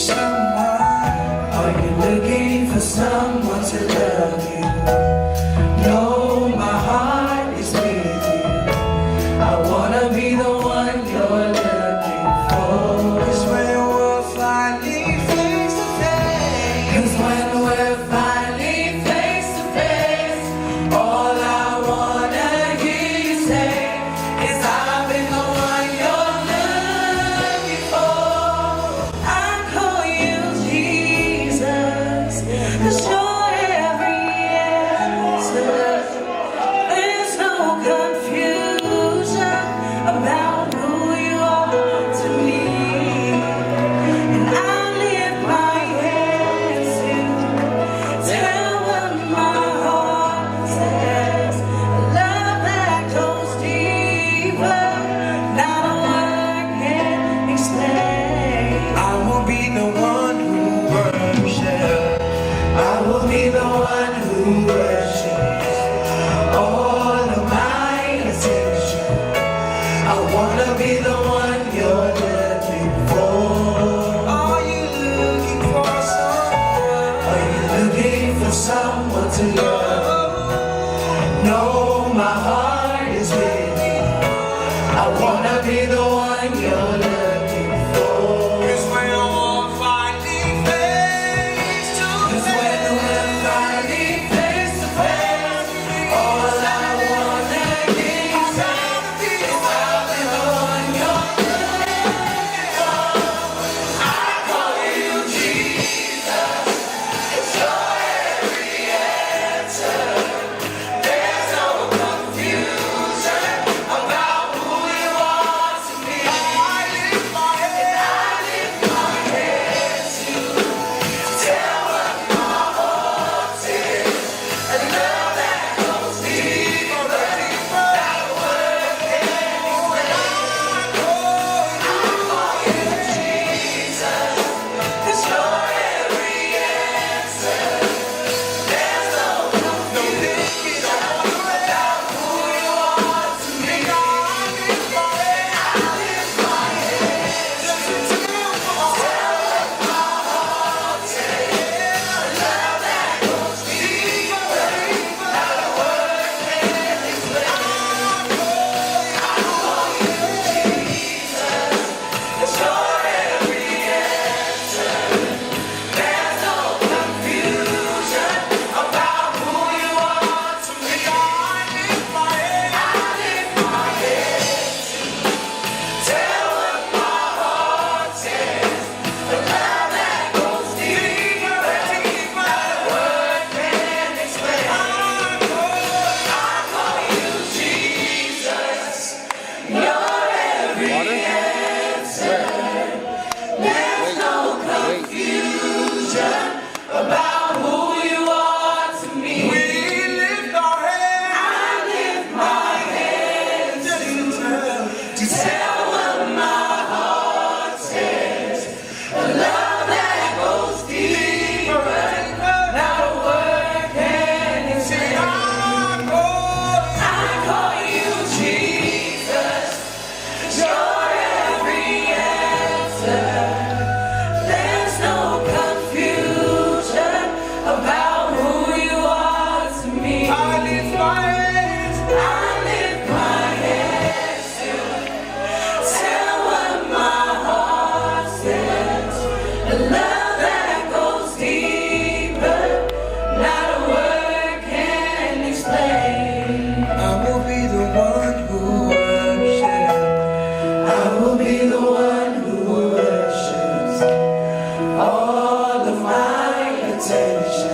someone? Are you looking for someone to love you? No, my heart is with you. I wanna be the one you're looking for. 'Cause when we're finally face to face, 'Cause when we're finally face to face, all I wanna hear you say is I've been the one you're looking for. I call you Jesus, 'cause you're every answer. There's no confusion about who you are to me. And I lift my hands to tell what my heart says. A love that goes deeper, not a word can explain. I will be the one who worships. I will be the one who worships all of my attention. I wanna be the one you're looking for. Are you looking for someone? Are you looking for someone to love? No, my heart is with you. I wanna be the one you're looking for. 'Cause when we're finally face to 'Cause when face, we're finally face to face, all I wanna hear you say is I'll be the one you're looking for. I call you Jesus, it's your every answer. There's no confusion about who you are to me. I lift my head. I lift my hands to tell what my heart says. A love that goes deeper than a word can explain. I call you Jesus, 'cause you're every answer. There's no confusion about who you are to me. I lift my hands to tell what my heart says. A love that goes deeper than a word can explain. I call you Jesus, 'cause you're every answer. There's no confusion about who you are to me. I lift my hands to tell what my heart says. A love that goes deeper than a word can explain. I call you Jesus, you're every answer. There's no confusion about who you are to me. We lift our hands I lift my hands to tell what my heart says. A love that goes deeper, not a word can explain. I call you Jesus, you're every answer. There's no confusion about who you are to me. I lift my hands. I lift my hands to tell what my heart says. A love that goes deeper, not a word can explain. I will be the one who worships. I will be the one who worships all of my attention.